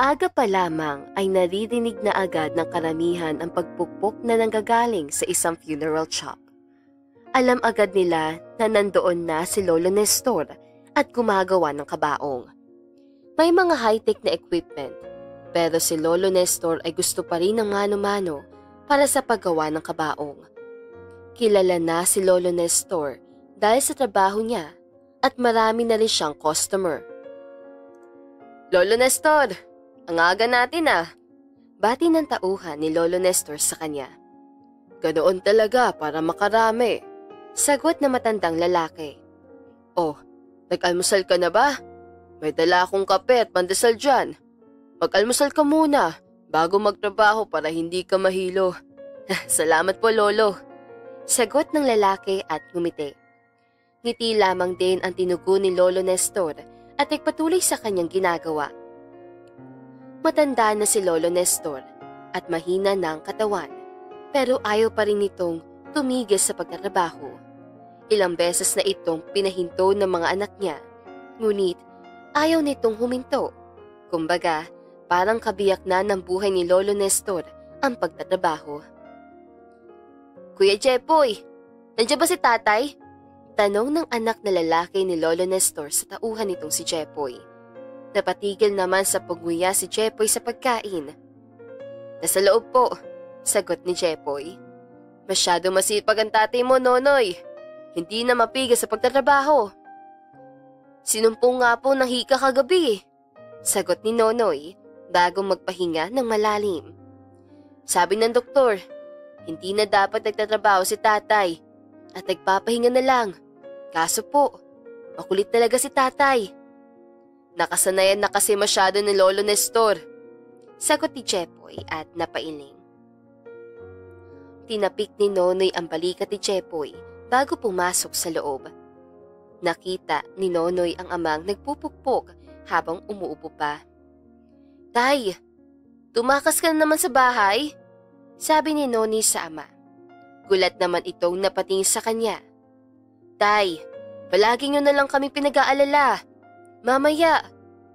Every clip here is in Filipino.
Maaga pa lamang ay naririnig na agad ng karamihan ang pagpukpok na nanggagaling sa isang funeral shop. Alam agad nila na nandoon na si Lolo Nestor at gumagawa ng kabaong. May mga high-tech na equipment, pero si Lolo Nestor ay gusto pa rin ng mano-mano para sa paggawa ng kabaong. Kilala na si Lolo Nestor dahil sa trabaho niya at marami na rin siyang customer. Lolo Nestor, ang aga natin ah. Bati ng tauhan ni Lolo Nestor sa kanya. Ganoon talaga para makarami. Sagot na matandang lalaki. Oh, nag-almusal ka na ba? May dala akong kape at pandesal dyan. Mag-almusal ka muna bago magtrabaho para hindi ka mahilo. Salamat po, Lolo. Sagot ng lalaki at ngumiti. Ngiti lamang din ang tinugo ni Lolo Nestor at nagpatuloy sa kanyang ginagawa. Matanda na si Lolo Nestor at mahina ng katawan, pero ayaw pa rin nitong tumigil sa pagtatrabaho. Ilang beses na itong pinahinto ng mga anak niya, ngunit ayaw nitong huminto. Kumbaga, parang kabiyak na ng buhay ni Lolo Nestor ang pagtatrabaho. Kuya Jepoy, nandiyan ba si tatay? Tanong ng anak na lalaki ni Lolo Nestor sa tauhan nitong si Jepoy. Napatigil naman sa pagnguya si Jepoy sa pagkain. Nasa loob po, sagot ni Jepoy. Masyado masipag ang tatay mo, Nonoy. Hindi na mapigil sa pagtatrabaho. Sinumpong nga po ng hika kagabi, sagot ni Nonoy bago magpahinga ng malalim. Sabi ng doktor, hindi na dapat nagtatrabaho si tatay at nagpapahinga na lang. Kaso po, makulit talaga si tatay. Nakasanayan na kasi masyado ni Lolo Nestor, sagot ni Jepoy at napailing. Tinapik ni Nonoy ang balikat ni Jepoy bago pumasok sa loob. Nakita ni Nonoy ang amang nagpupukpok habang umuupo pa. Tay, tumakas ka na naman sa bahay, sabi ni Nonoy sa ama. Gulat naman itong napatingin sa kanya. Tay, palagi nyo na lang kami pinag-aalala. Mamaya,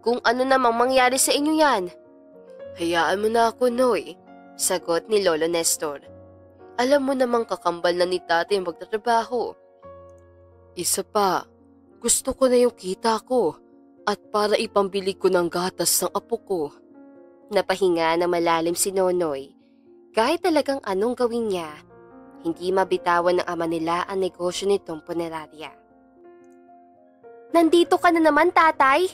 kung ano namang mangyari sa inyo yan. Hayaan mo na ako, Noy, sagot ni Lolo Nestor. Alam mo namang kakambal na ni tatay ang magtatrabaho. Isa pa, gusto ko na yung kita ko at para ipambili ko ng gatas ng apo ko. Napahinga na malalim si Nonoy. Kahit talagang anong gawin niya, hindi mabitawan ng ama nila ang negosyo nitong punerarya. Nandito ka na naman, tatay?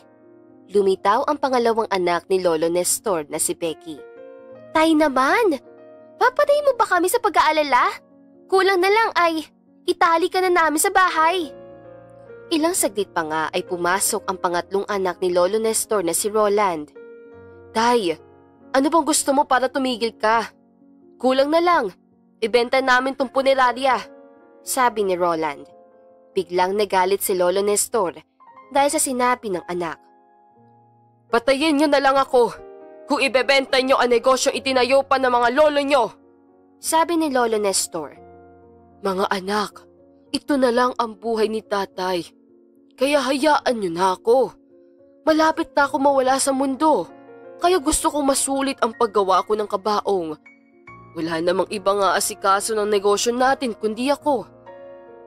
Lumitaw ang pangalawang anak ni Lolo Nestor na si Becky. Tay naman! Papatayin mo ba kami sa pag-aalala? Kulang na lang ay itali ka na namin sa bahay. Ilang saglit pa nga ay pumasok ang pangatlong anak ni Lolo Nestor na si Roland. Tay, ano bang gusto mo para tumigil ka? Kulang na lang. Ibenta namin tong punerarya, sabi ni Roland. Biglang nagalit si Lolo Nestor dahil sa sinabi ng anak. Patayin niyo na lang ako kung ibebenta niyo ang negosyong itinayo pa ng mga lolo niyo, sabi ni Lolo Nestor. Mga anak, ito na lang ang buhay ni tatay. Kaya hayaan niyo na ako. Malapit na ako mawala sa mundo, kaya gusto kong masulit ang paggawa ko ng kabaong. Wala namang iba nga asikaso ng negosyo natin kundi ako.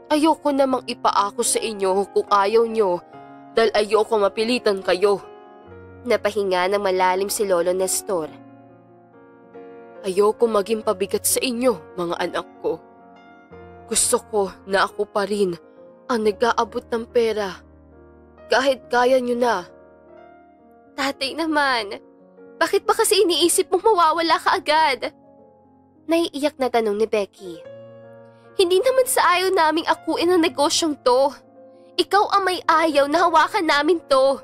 Ayoko namang ipaako sa inyo kung ayaw nyo dahil ayoko mapilitan kayo. Napahinga ng malalim si Lolo Nestor. Ayoko maging pabigat sa inyo, mga anak ko. Gusto ko na ako pa rin ang nag-aabot ng pera. Kahit kaya nyo na. Tatay naman, bakit ba kasi iniisip mong mawawala ka agad? Naiiyak na tanong ni Becky. Hindi naman sa ayaw naming akuin ang negosyong to. Ikaw ang may ayaw na hawakan namin to.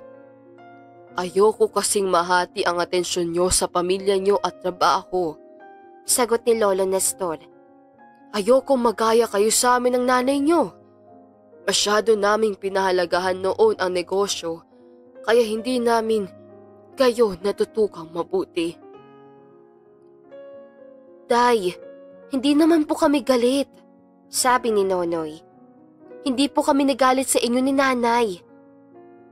Ayoko kasing mahati ang atensyon nyo sa pamilya nyo at trabaho, sagot ni Lolo Nestor. Ayoko magaya kayo sa amin ng nanay nyo. Masyado naming pinahalagahan noon ang negosyo, kaya hindi namin kayo natutukang mabuti. Tay, hindi naman po kami galit, sabi ni Nonoy. Hindi po kami nagalit sa inyo ni nanay.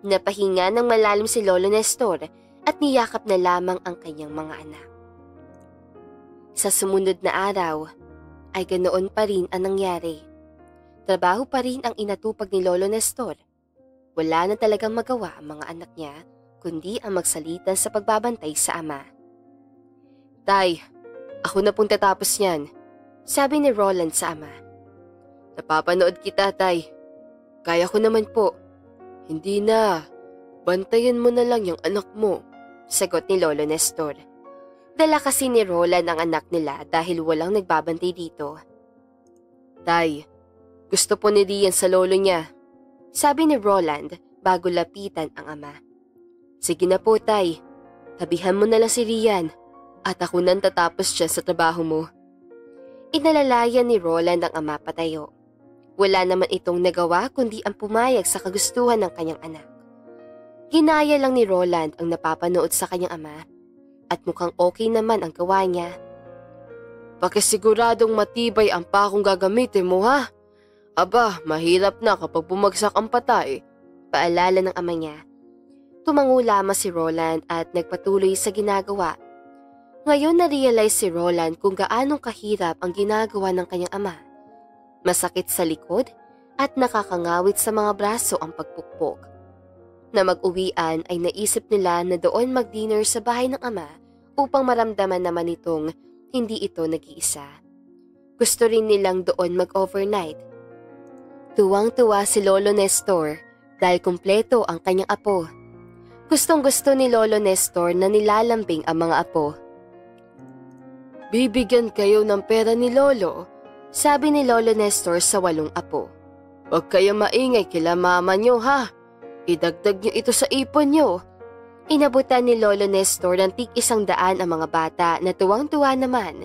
Napahinga ng malalim si Lolo Nestor at niyakap na lamang ang kanyang mga anak. Sa sumunod na araw ay ganoon pa rin ang nangyari. Trabaho pa rin ang inatupag ni Lolo Nestor. Wala na talagang magawa ang mga anak niya kundi ang magsalita sa pagbabantay sa ama. Tay, ako na pong tatapos niyan, sabi ni Roland sa ama. Napapanood kita, Tay. Kaya ko naman po. Hindi na. Bantayan mo na lang yung anak mo, sagot ni Lolo Nestor. Dala kasi ni Roland ang anak nila dahil walang nagbabantay dito. Tay, gusto po ni Rian sa lolo niya, sabi ni Roland bago lapitan ang ama. Sige na po, Tay. Tabihan mo na lang si Rian at ako nang tatapos siya sa trabaho mo. Inalalayan ni Roland ang ama patayo. Wala naman itong nagawa kundi ang pumayag sa kagustuhan ng kanyang anak. Ginaya lang ni Roland ang napapanood sa kanyang ama at mukhang okay naman ang gawa niya. Pakisiguradong matibay ang pakong gagamitin mo, ha? Aba, mahirap na kapag bumagsak ang patay, paalala ng ama niya. Tumango lamang si Roland at nagpatuloy sa ginagawa. Ngayon na-realize si Roland kung gaanong kahirap ang ginagawa ng kanyang ama. Masakit sa likod at nakakangawit sa mga braso ang pagpukpok. Na mag-uwian ay naisip nila na doon mag-dinner sa bahay ng ama upang maramdaman naman itong hindi ito nag-iisa. Gusto rin nilang doon mag-overnight. Tuwang-tuwa si Lolo Nestor dahil kumpleto ang kanyang apo. Gustong-gusto ni Lolo Nestor na nilalambing ang mga apo. Bibigyan kayo ng pera ni Lolo, sabi ni Lolo Nestor sa 8 apo. Huwag kayo maingay kila mama nyo, ha? Idagdag nyo ito sa ipon nyo. Inabutan ni Lolo Nestor ng tig-100 ang mga bata na tuwang-tuwa naman.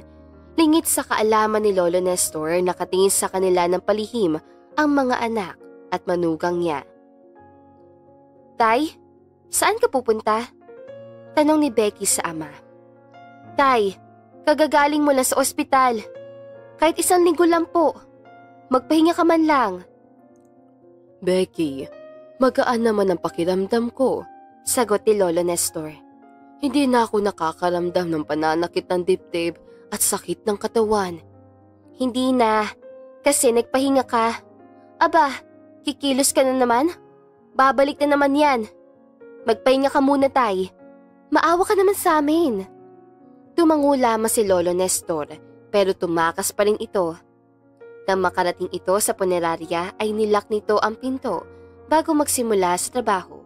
Lingit sa kaalaman ni Lolo Nestor, nakatingin sa kanila ng palihim ang mga anak at manugang niya. Tay, saan ka pupunta? Tanong ni Becky sa ama. Tay, kagagaling mo lang sa ospital. Kahit 1 linggo lang po. Magpahinga ka man lang. Becky, magaan naman ang pakiramdam ko, sagot ni Lolo Nestor. Hindi na ako nakakaramdam ng pananakit ng dibdib at sakit ng katawan. Hindi na, kasi nagpahinga ka. Aba, kikilos ka na naman? Babalik na naman yan. Magpahinga ka muna, Tay. Maawa ka naman sa amin. Tumango lamang si Lolo Nestor pero tumakas pa rin ito. Nang makarating ito sa punerarya ay nilak nito ang pinto bago magsimula sa trabaho.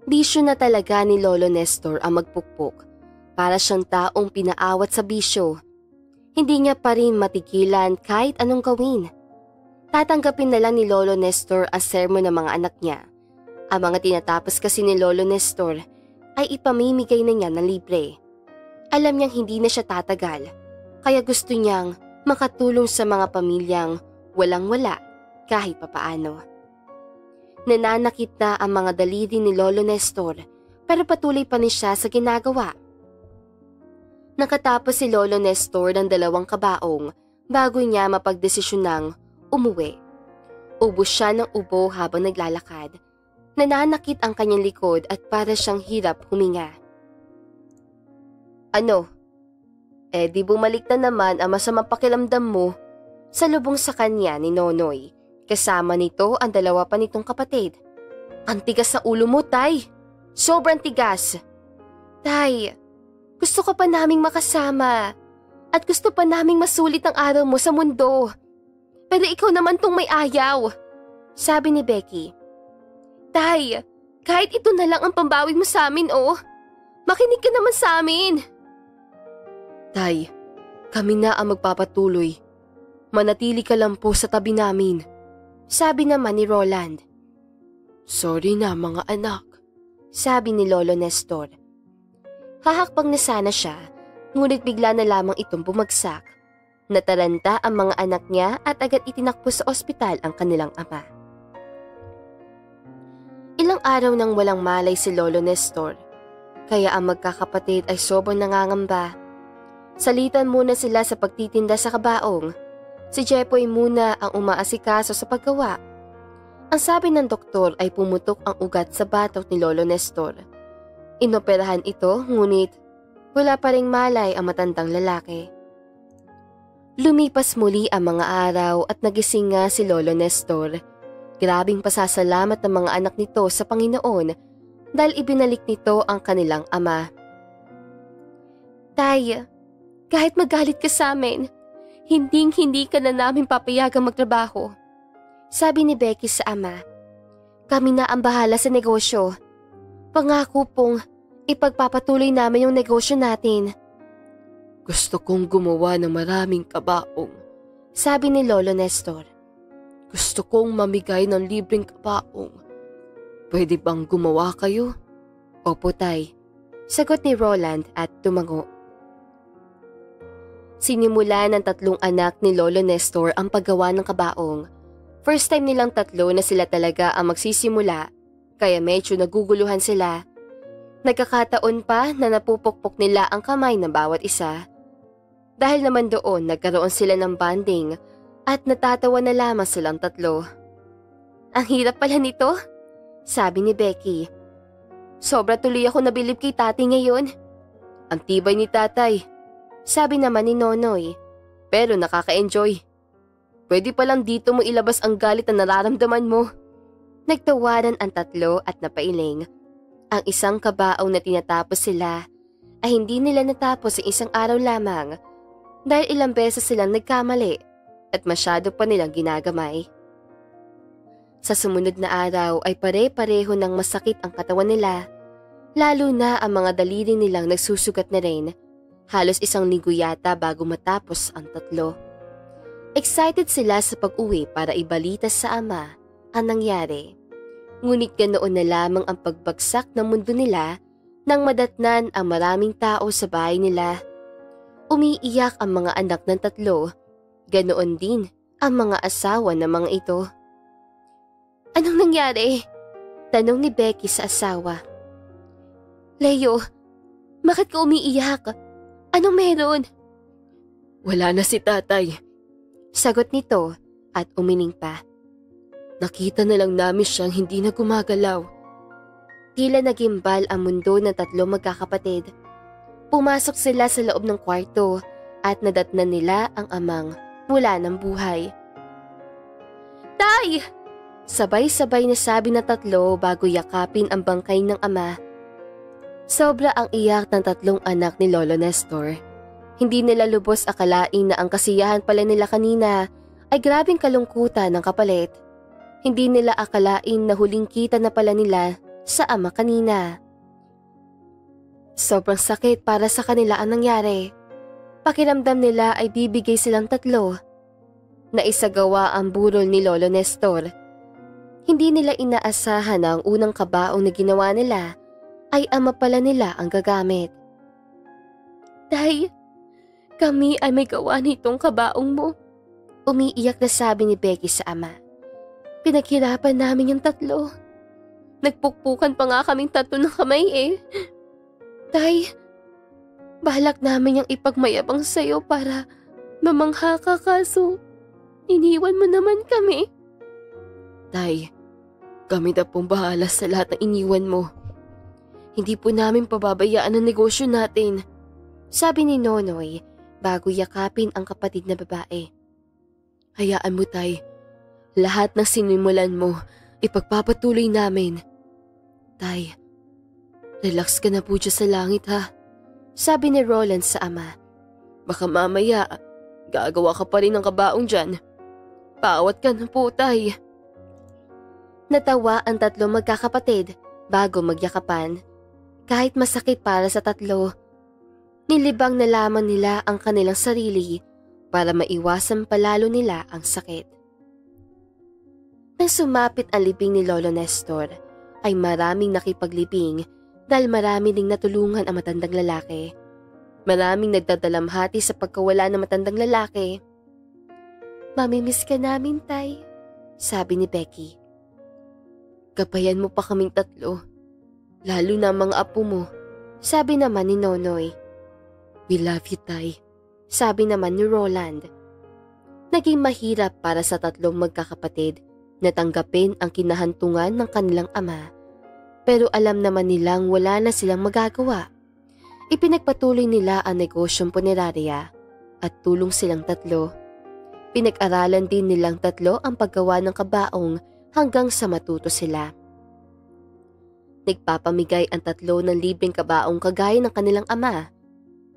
Bisyo na talaga ni Lolo Nestor ang magpukpok. Para siyang taong pinaawat sa bisyo. Hindi niya pa rin matigilan kahit anong gawin. Tatanggapin na lang ni Lolo Nestor ang sermon ng mga anak niya. Ang mga tinatapos kasi ni Lolo Nestor ay ipamimigay na niya ng libre. Alam niyang hindi na siya tatagal, kaya gusto niyang makatulong sa mga pamilyang walang-wala kahit papaano. Nananakit na ang mga daliri ni Lolo Nestor pero patuloy pa rin siya sa ginagawa. Nakatapos si Lolo Nestor ng 2 kabaong bago niya mapagdesisyonang umuwi. Ubos siya ng ubo habang naglalakad. Nananakit ang kanyang likod at para siyang hirap huminga. Ano? Di bumalik na naman ang masamang pakiramdam mo, salubong sa kanya ni Nonoy. Kasama nito ang 2 pa nitong kapatid. Ang tigas sa ulo mo, Tay. Sobrang tigas. Tay, gusto ka pa naming makasama at gusto pa naming masulit ang araw mo sa mundo. Pero ikaw naman tong may ayaw, sabi ni Becky. Tay, kahit ito na lang ang pambawi mo sa amin, oh. Makinig ka naman sa amin. Tay, kami na ang magpapatuloy. Manatili ka lang po sa tabi namin, sabi naman ni Roland. Sorry na mga anak, sabi ni Lolo Nestor. Hahakbang na sana siya, ngunit bigla na lamang itong bumagsak. Nataranta ang mga anak niya at agad itinakbo sa ospital ang kanilang ama. Ilang araw nang walang malay si Lolo Nestor, kaya ang magkakapatid ay sobrang nangangamba. Salitan muna sila sa pagtitinda sa kabaong. Si Jepoy muna ang umaasikaso sa paggawa. Ang sabi ng doktor ay pumutok ang ugat sa batok ni Lolo Nestor. Inoperahan ito ngunit wala pa ring malay ang matandang lalaki. Lumipas muli ang mga araw at nagising nga si Lolo Nestor. Grabing pasasalamat ng mga anak nito sa Panginoon dahil ibinalik nito ang kanilang ama. Tay, kahit magalit ka sa amin, hindi ka na namin papayagang magtrabaho. Sabi ni Becky sa ama, kami na ang bahala sa negosyo. Pangako pong ipagpapatuloy namin yung negosyo natin. Gusto kong gumawa ng maraming kabaong, sabi ni Lolo Nestor. Gusto kong mamigay ng libreng kabaong. Pwede bang gumawa kayo? Opo, tay, sagot ni Roland at tumango. Sinimula ng tatlong anak ni Lolo Nestor ang paggawa ng kabaong. First time nilang tatlo na sila talaga ang magsisimula, kaya medyo naguguluhan sila. Nagkakataon pa na napupukpok nila ang kamay ng bawat isa. Dahil naman doon nagkaroon sila ng bonding at natatawa na lamang silang tatlo. Ang hirap pala nito, sabi ni Becky. Sobra tuloy ako nabilib kay tati ngayon. Ang tibay ni tatay, sabi naman ni Nonoy, pero nakaka-enjoy. Pwede palang dito mo ilabas ang galit na nararamdaman mo. Nagtawaran ang tatlo at napailing. Ang isang kabaong na tinatapos sila ay hindi nila natapos sa isang araw lamang dahil ilang beses silang nagkamali at masyado pa nilang ginagamay. Sa sumunod na araw ay pare-pareho ng masakit ang katawan nila, lalo na ang mga daliri nilang nagsusugat na rin. Halos isang linggo yata bago matapos ang tatlo. Excited sila sa pag-uwi para ibalita sa ama ang nangyari. Ngunit ganoon na lamang ang pagbagsak ng mundo nila nang madatnan ang maraming tao sa bahay nila. Umiiyak ang mga anak ng tatlo, ganoon din ang mga asawa ng mga ito. Anong nangyari? Tanong ni Becky sa asawa. Leo, bakit ka umiiyak? Anong meron? Wala na si tatay, sagot nito at umiling pa. Nakita na lang namin siyang hindi na gumagalaw. Tila nagimbal ang mundo ng tatlo magkakapatid. Pumasok sila sa loob ng kwarto at nadatnan nila ang amang wala ng buhay. Tay! Sabay-sabay na sabi ng tatlo bago yakapin ang bangkay ng ama. Sobra ang iyak ng tatlong anak ni Lolo Nestor. Hindi nila lubos akalain na ang kasiyahan pala nila kanina ay grabing kalungkutan ng kapalit. Hindi nila akalain na huling kita na pala nila sa ama kanina. Sobrang sakit para sa kanila ang nangyari. Pakiramdam nila ay bibigay silang tatlo. Naisagawa ang burol ni Lolo Nestor. Hindi nila inaasahan na ang unang kabaong na ginawa nila ay ama pala nila ang gagamit. Tay, kami ay may gawa nitong kabaong mo. Umiiyak na sabi ni Becky sa ama. Pinaghirapan namin yung tatlo. Nagpukpukan pa nga kaming tatlo ng kamay eh. Tay, balak namin yung ipagmayabang sa'yo para mamangha ka kaso iniwan mo naman kami. Tay, kami na pong bahala sa lahat ng iniwan mo. Hindi po namin pababayaan ang negosyo natin, sabi ni Nonoy bago yakapin ang kapatid na babae. Hayaan mo tay, lahat ng sinimulan mo ipagpapatuloy namin. Tay, relax ka na po dyan sa langit ha, sabi ni Roland sa ama. Baka mamaya, gagawa ka pa rin ng kabaong dyan. Paawat ka na po tay. Natawa ang tatlo magkakapatid bago magyakapan. Kahit masakit para sa tatlo, nilibang na lamang nila ang kanilang sarili para maiwasan palalo nila ang sakit. Nang sumapit ang libing ni Lolo Nestor, ay maraming nakipaglibing dahil marami ding natulungan ang matandang lalaki. Maraming nagdadalamhati sa pagkawala ng matandang lalaki. Mamimiss ka namin, tay, sabi ni Becky. Gabayan mo pa kaming tatlo, lalo na mga apo mo, sabi naman ni Nonoy. We love you, tay, sabi naman ni Roland. Naging mahirap para sa tatlong magkakapatid na tanggapin ang kinahantungan ng kanilang ama Pero alam naman nilang wala na silang magagawa. Ipinagpatuloy nila ang negosyong punerarya at tulong silang tatlo. Pinag-aralan din nilang tatlo ang paggawa ng kabaong hanggang sa matuto sila. Nagpapamigay ang tatlo ng libreng kabaong kagaya ng kanilang ama.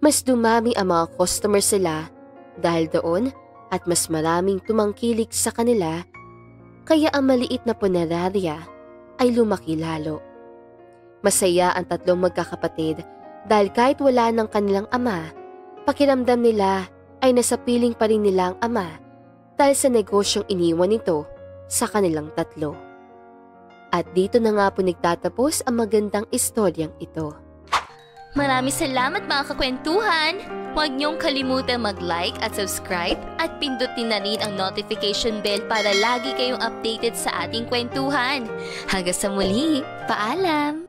Mas dumami ang mga customer sila dahil doon at mas maraming tumangkilik sa kanila, kaya ang maliit na punerarya ay lumaki lalo. Masaya ang tatlong magkakapatid dahil kahit wala ng kanilang ama, pakiramdam nila ay nasa piling pa rin nila ang ama dahil sa negosyong iniwan nito sa kanilang tatlo. At dito na nga po nagtatapos ang magandang istoryang ito. Maraming salamat mga kakwentuhan! Huwag niyong kalimutan mag-like at subscribe at pindutin na rin ang notification bell para lagi kayong updated sa ating kwentuhan. Hanggang sa muli, paalam!